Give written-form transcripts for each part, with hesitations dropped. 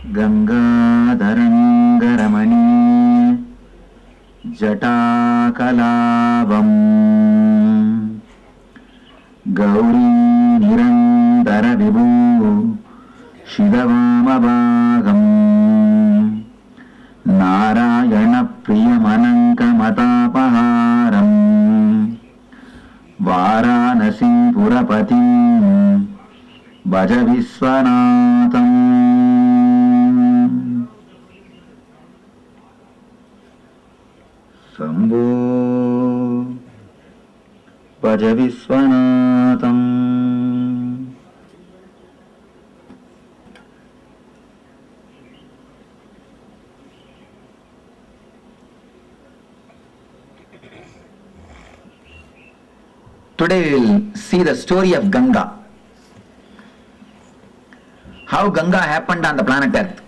गंगाधरंगरमणी जटाकलापम् गौरी निरंतर विभू शिववामभागम् नारायण प्रियमनंकमतापहारम् वाराणसीपुरपतिं भज विश्वनाथम् शंभो भज विश्वनाथम्। Today we will see the story of Ganga. How Ganga happened on the planet Earth.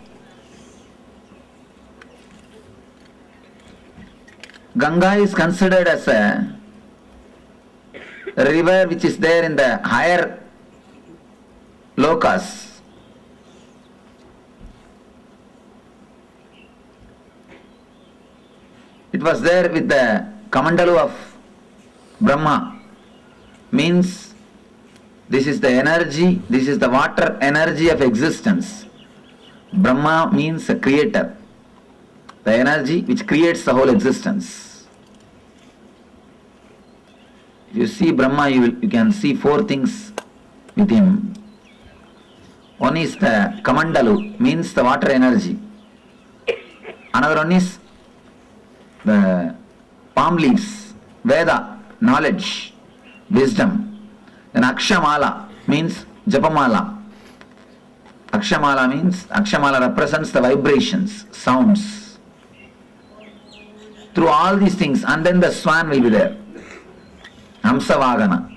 Ganga is considered as a river which is there in the higher lokas. It was there with the Kamandalu of Brahma. Means this is the energy, this is the water energy of existence. Brahma means a creator, the energy which creates the whole existence. If you see Brahma, you can see four things with him. One is the Kamandalu, means the water energy. Another one is the palm leaves, Veda, knowledge, wisdom. Then Akshamala means Japamala. Akshamala means, Akshamala represents the vibrations, sounds. Through all these things, and then the swan will be there. Hamsavagana.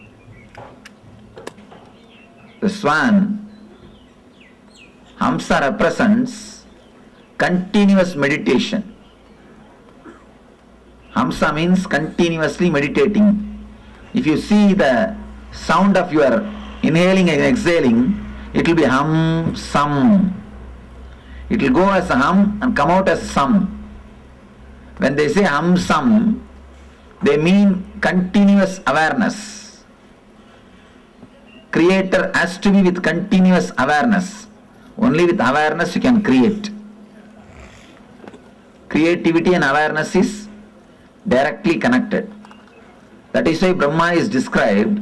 The swan, Hamsa represents continuous meditation. Hamsa means continuously meditating. If you see the sound of your inhaling and exhaling, it will be hum, sum. It will go as a hum and come out as sum. When they say hum, sum, they mean continuous awareness. Creator has to be with continuous awareness. Only with awareness you can create. Creativity and awareness is directly connected. That is why Brahma is described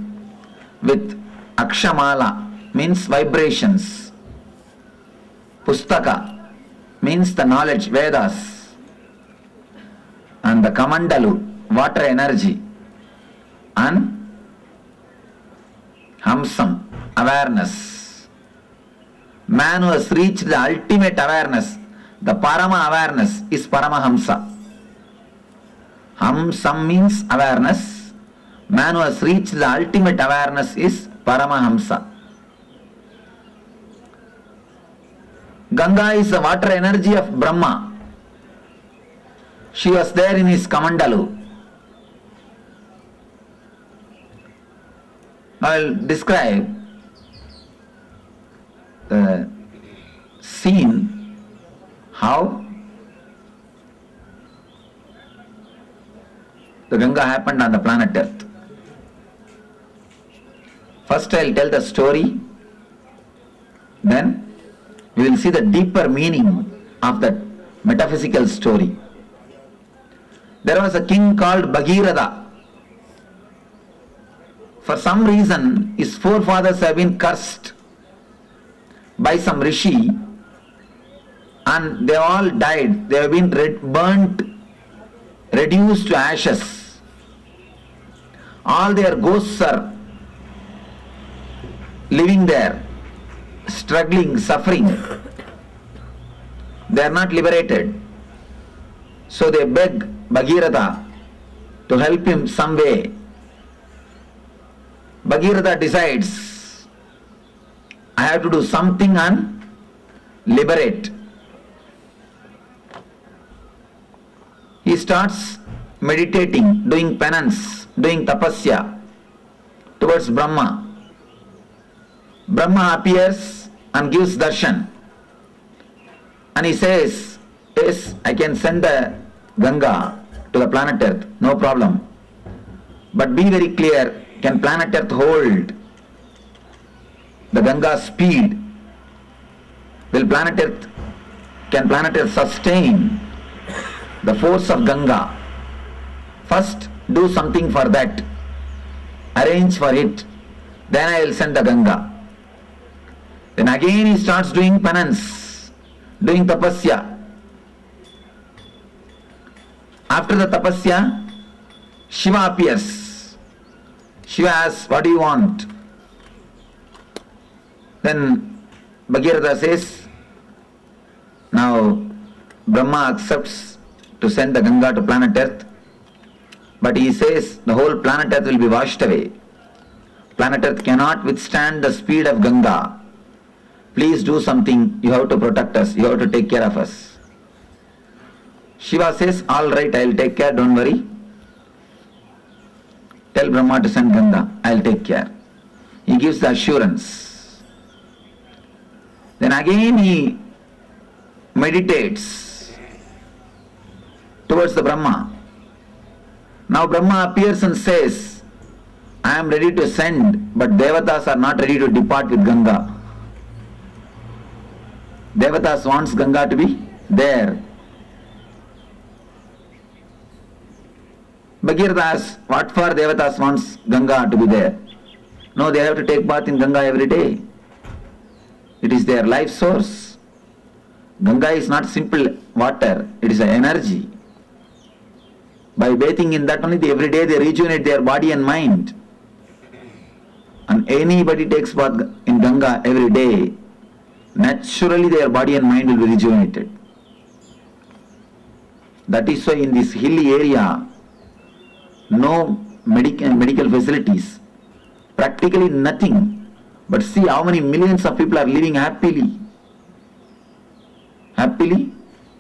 with Akshamala, means vibrations. Pustaka means the knowledge, Vedas. And the Kamandalu, water energy. And Hamsam, awareness. Man who has reached the ultimate awareness, the Parama awareness, is Paramahamsa. Hamsam means awareness. Man who has reached the ultimate awareness is Paramahamsa. Ganga is the water energy of Brahma. She was there in his Kamandalu. Now I will describe the scene, how the Ganga happened on the planet Earth. First I will tell the story, then we will see the deeper meaning of that metaphysical story. There was a king called Bhagirath. For some reason, his forefathers have been cursed by some rishi and they all died. They have been burnt, reduced to ashes. All their ghosts are living there, struggling, suffering. They are not liberated. So they beg Bhagirath to help him some way. Bhagirath decides, I have to do something and liberate. He starts meditating, doing penance, doing tapasya towards Brahma. Brahma appears and gives darshan. And he says, yes, I can send the Ganga to the planet Earth, no problem. But be very clear, can planet Earth hold the Ganga's speed? Can planet Earth sustain the force of Ganga? First, do something for that. Arrange for it. Then I will send the Ganga. Then again he starts doing penance, doing tapasya. After the tapasya, Shiva appears. Shiva asks, what do you want? Then Bhagirath says, now Brahma accepts to send the Ganga to planet Earth, but he says the whole planet Earth will be washed away. Planet Earth cannot withstand the speed of Ganga. Please do something, you have to protect us, you have to take care of us. Shiva says, all right, I will take care, don't worry. Tell Brahma to send Ganga, I will take care. He gives the assurance. Then again he meditates towards the Brahma. Now Brahma appears and says, I am ready to send, but Devatas are not ready to depart with Ganga. Devatas wants Ganga to be there. Bhagirath asks, what for Devatas wants Ganga to be there? No, they have to take bath in Ganga every day. It is their life source. Ganga is not simple water, it is an energy. By bathing in that only, every day they rejuvenate their body and mind. And anybody takes bath in Ganga every day, naturally their body and mind will be rejuvenated. That is why in this hilly area, no medical facilities, practically nothing. But see how many millions of people are living happily. Happily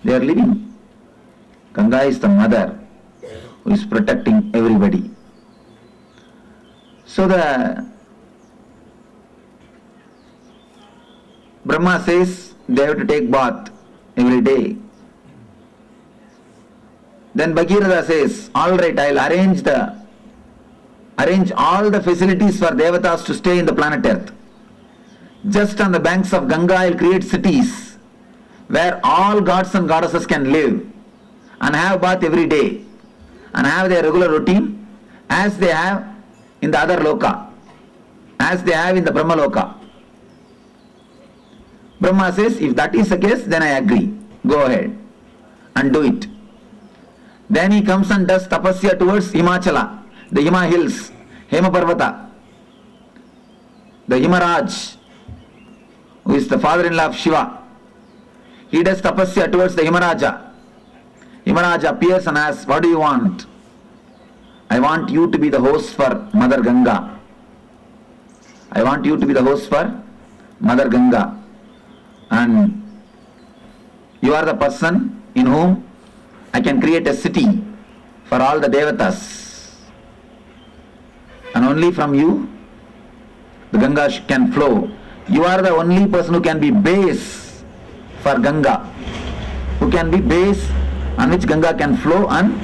they are living. Ganga is the mother who is protecting everybody. So the Brahma says they have to take bath every day. Then Bhagirath says, all right, I will arrange all the facilities for Devatas to stay in the planet Earth. Just on the banks of Ganga, I will create cities where all gods and goddesses can live and have bath every day and have their regular routine as they have in the other loka, as they have in the Brahma loka. Brahma says, if that is the case, then I agree. Go ahead and do it. Then he comes and does tapasya towards Himachala, the Hima hills, Hema Parvata. The Himaraj, who is the father-in-law of Shiva, he does tapasya towards the Himaraja. Himaraja appears and asks, what do you want? I want you to be the host for Mother Ganga. I want you to be the host for Mother Ganga. And you are the person in whom I can create a city for all the Devatas. And only from you the Ganga can flow. You are the only person who can be base for Ganga, who can be base on which Ganga can flow and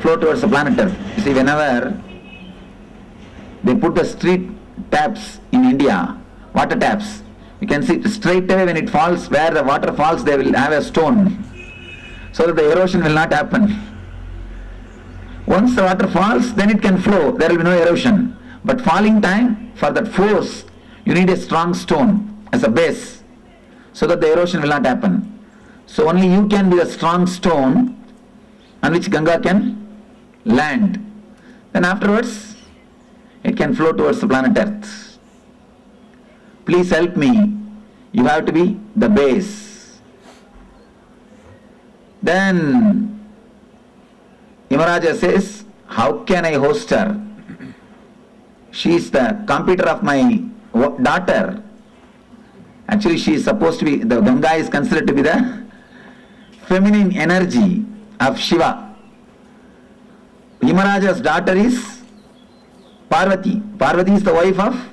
flow towards the planet Earth. You see, whenever they put the street taps in India, water taps, you can see straight away when it falls, where the water falls, they will have a stone, so that the erosion will not happen. Once the water falls, then it can flow, there will be no erosion. But falling time, for that force, you need a strong stone as a base, so that the erosion will not happen. So only you can be the strong stone on which Ganga can land. Then afterwards, it can flow towards the planet Earth. Please help me. You have to be the base. Then Himaraja says, how can I host her? She is the competitor of my daughter. Actually, she is supposed to be, the Ganga is considered to be the feminine energy of Shiva. Himaraja's daughter is Parvati. Parvati is the wife of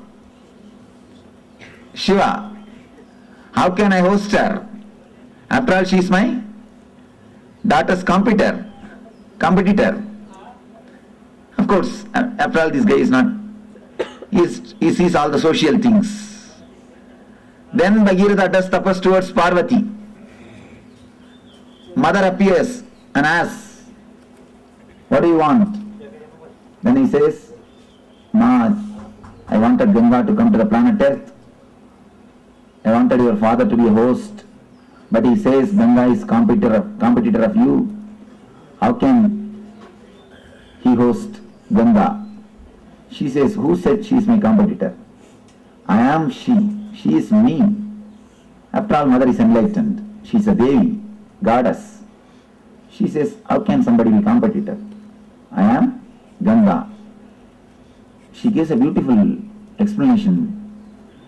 Shiva. How can I host her? After all, she is my daughter's competitor. Of course, after all, this guy is not, he sees all the social things. Then Bhagirath does tapas towards Parvati. Mother appears and asks, what do you want? Then he says, Ma, I wanted Ganga to come to the planet Earth. I wanted your father to be a host. But he says Ganga is competitor of you. How can he host Ganga? She says, who said she is my competitor? I am she. She is me. After all, mother is enlightened. She is a Devi, goddess. She says, how can somebody be competitor? I am Ganga. She gives a beautiful explanation.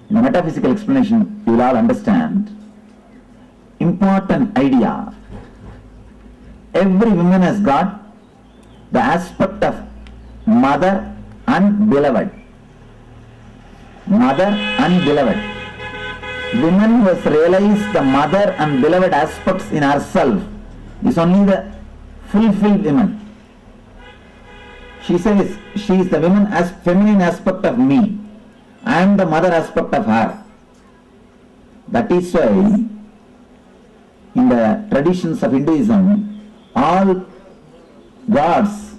In a metaphysical explanation, you will all understand. Important idea. Every woman has got the aspect of mother and beloved. Mother and beloved. Woman who has realized the mother and beloved aspects in herself is only the fulfilled woman. She says she is the woman as feminine aspect of me. I am the mother aspect of her. That is why in the traditions of Hinduism, all gods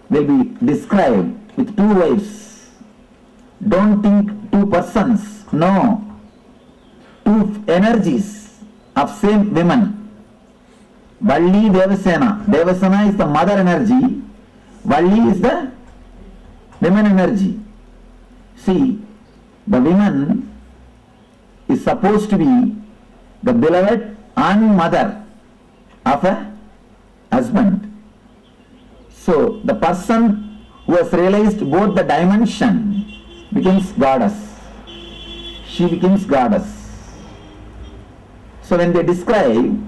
will be described with two wives. Don't think two persons, no. Two energies of same women. Valli Devasena. Devasena is the mother energy. Valli is the women energy. See, the woman is supposed to be the beloved and mother of a husband. So, the person who has realized both the dimension becomes goddess. She becomes goddess. So, when they describe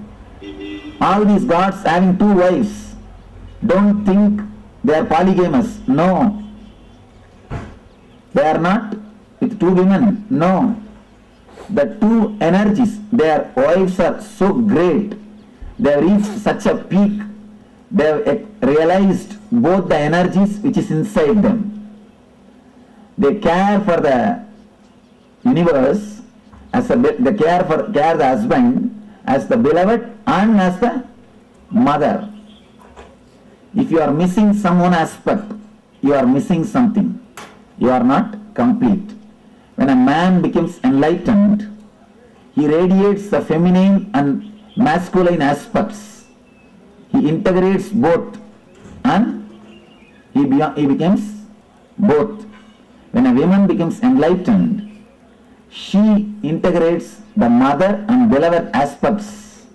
all these gods having two wives, don't think they are polygamous. No. They are not with two women. No. The two energies, their wives are so great. They have reached such a peak. They have realized both the energies which is inside them. They care for the universe as they care the husband as the beloved and as the mother. If you are missing some one aspect, you are missing something. You are not complete. When a man becomes enlightened, he radiates the feminine and masculine aspects. He integrates both and he becomes both. When a woman becomes enlightened, she integrates the mother and beloved aspects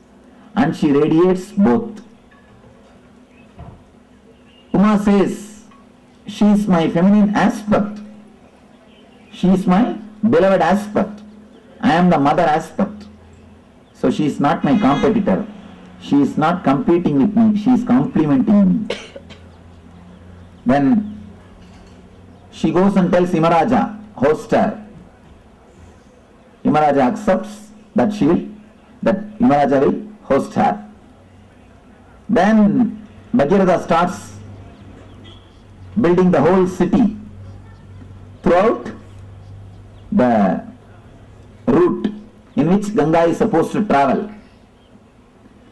and she radiates both. Uma says, she is my feminine aspect. She is my beloved aspect. I am the mother aspect. So she is not my competitor. She is not competing with me. She is complementing me. Then she goes and tells Imaraja, host her. Imaraja accepts that Imaraja will host her. Then Bhagirath starts building the whole city throughout the route in which Ganga is supposed to travel.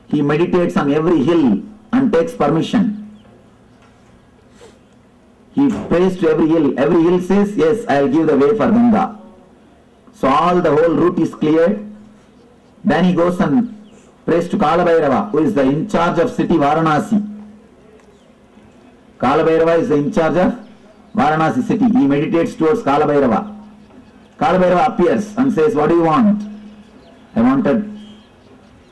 He meditates on every hill and takes permission. He prays to every hill. Every hill says, yes, I will give the way for Ganga. So the whole route is cleared. Then he goes and prays to Kalabhairava, who is the in charge of city Varanasi. Kalabhairava is the in charge of Varanasi city. He meditates towards Kalabhairava. Kalabhairava appears and says, what do you want? I wanted,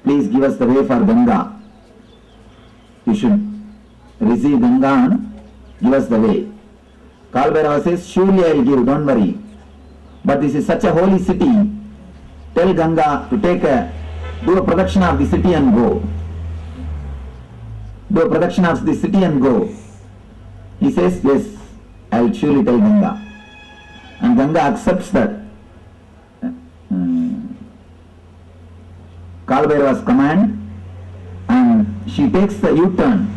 please give us the way for Ganga. You should receive Ganga and give us the way. Kalabhairava says, surely I will give, don't worry. But this is such a holy city. Tell Ganga to do a production of the city and go. Do a production of the city and go. He says, yes, I will surely tell Ganga. And Ganga accepts that. Kalbhairava's command, and she takes the U-turn,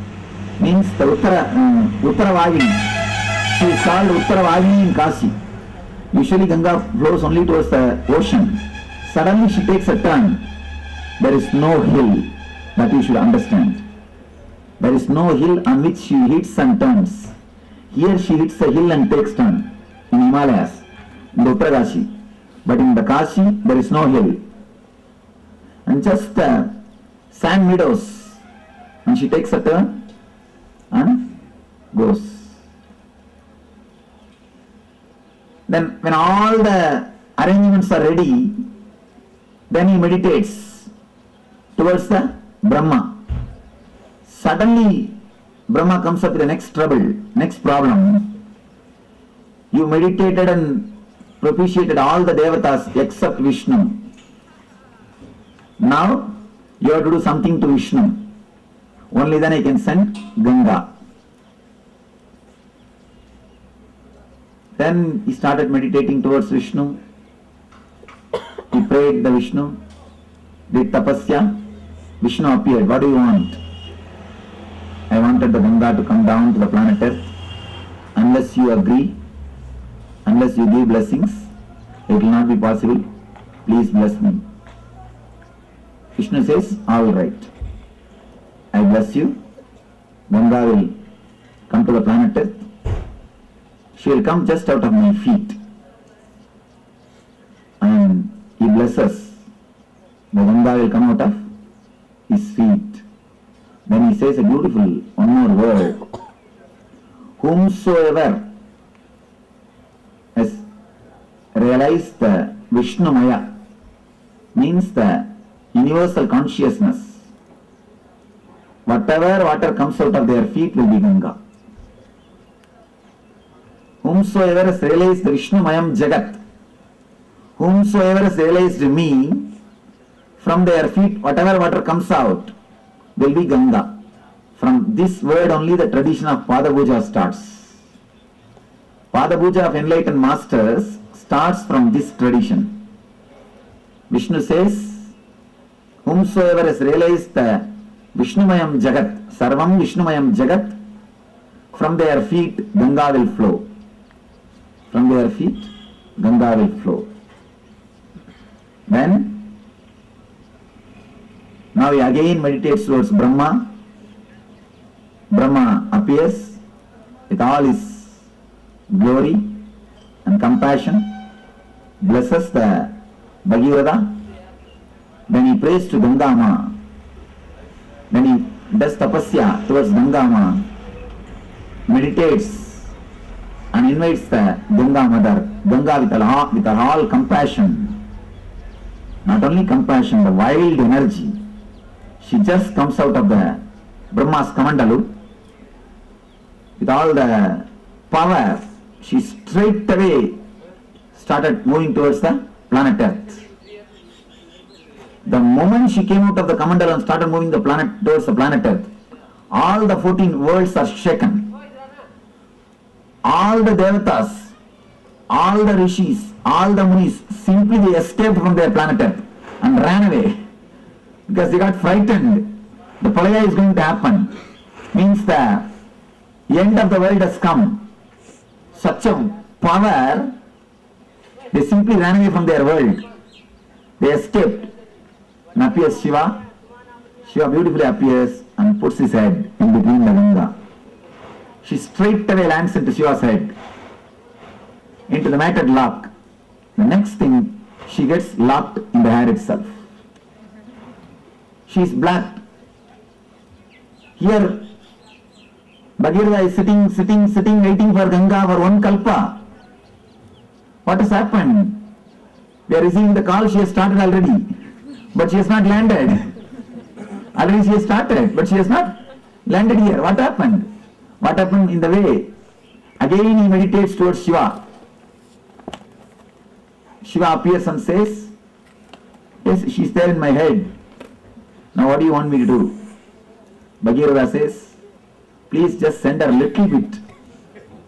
means the Uttaravagini. She is called Uttaravagini in Kashi. Usually Ganga flows only towards the ocean. Suddenly she takes a turn. There is no hill, that you should understand. There is no hill on which she hits and turns. Here she hits a hill and takes turn in Himalayas, in the Uttarashi. But in the Kashi, there is no hill. And just sand meadows. And she takes a turn and goes. Then when all the arrangements are ready, then he meditates towards the Brahma. Suddenly Brahma comes up with the next trouble, next problem. You meditated and propitiated all the devatas except Vishnu. Now you have to do something to Vishnu. Only then I can send Ganga. Then he started meditating towards Vishnu. He prayed the Vishnu, did tapasya. Vishnu appeared. What do you want? I wanted the Ganga to come down to the planet Earth. Unless you agree, unless you give blessings, it will not be possible. Please bless me. Vishnu says, all right. I bless you. Ganga will come to the planet Earth. She will come just out of my feet. And he blesses. The Ganga will come out of his feet. Then he says a beautiful one more word. Whomsoever has realized the Vishnu Maya, means the universal consciousness. Whatever water comes out of their feet will be Ganga. Whomsoever has realized the Vishnu Mayam Jagat, whomsoever has realized me, from their feet whatever water comes out will be Ganga. From this word only the tradition of Pada Puja starts. Pada Puja of enlightened masters starts from this tradition. Vishnu says, whomsoever has realized the Vishnumayam Jagat, Sarvam Vishnumayam Jagat, from their feet Ganga will flow. From their feet Ganga will flow. Then now he again meditates towards Brahma. Brahma appears with all his glory and compassion, blesses the Bhagirath. Then he prays to Ganga Ma. Then he does tapasya towards Ganga Ma, meditates and invites the Ganga Mother. Ganga with her all compassion. Not only compassion, the wild energy. She just comes out of the Brahma's Kamandalu with all the power. She straight away started moving towards the planet Earth. The moment she came out of the Kamandalu and started moving the planet towards the planet Earth, all the 14 worlds are shaken. All the devatas, all the rishis, all the munis, simply they escaped from their planet Earth and ran away. Because they got frightened. The Pralaya is going to happen. Means the end of the world has come. Such a power, they simply ran away from their world. They escaped. And appears Shiva. Shiva beautifully appears and puts his head in between the Ganga. She straight away lands into Shiva's head, into the matted lock. The next thing, she gets locked in the hair itself. She is black. Here, Bhagirath is sitting, waiting for Ganga for one kalpa. What has happened? They are receiving the call, she has started already. But she has not landed. Already she has started, but she has not landed here. What happened? What happened in the way? Again he meditates towards Shiva. Shiva appears and says, yes, she is there in my head. Now what do you want me to do? Bhagirath says, please just send her a little bit.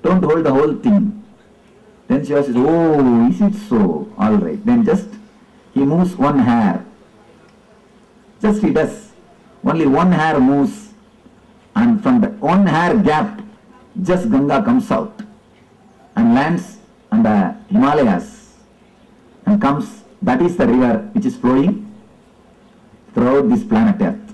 Don't hold the whole thing. Then Shiva says, oh, is it so? Alright. Then just, he moves one hair. Just he does. Only one hair moves, and from the one hair gap, just Ganga comes out and lands on the Himalayas and comes. That is the river which is flowing throughout this planet Earth.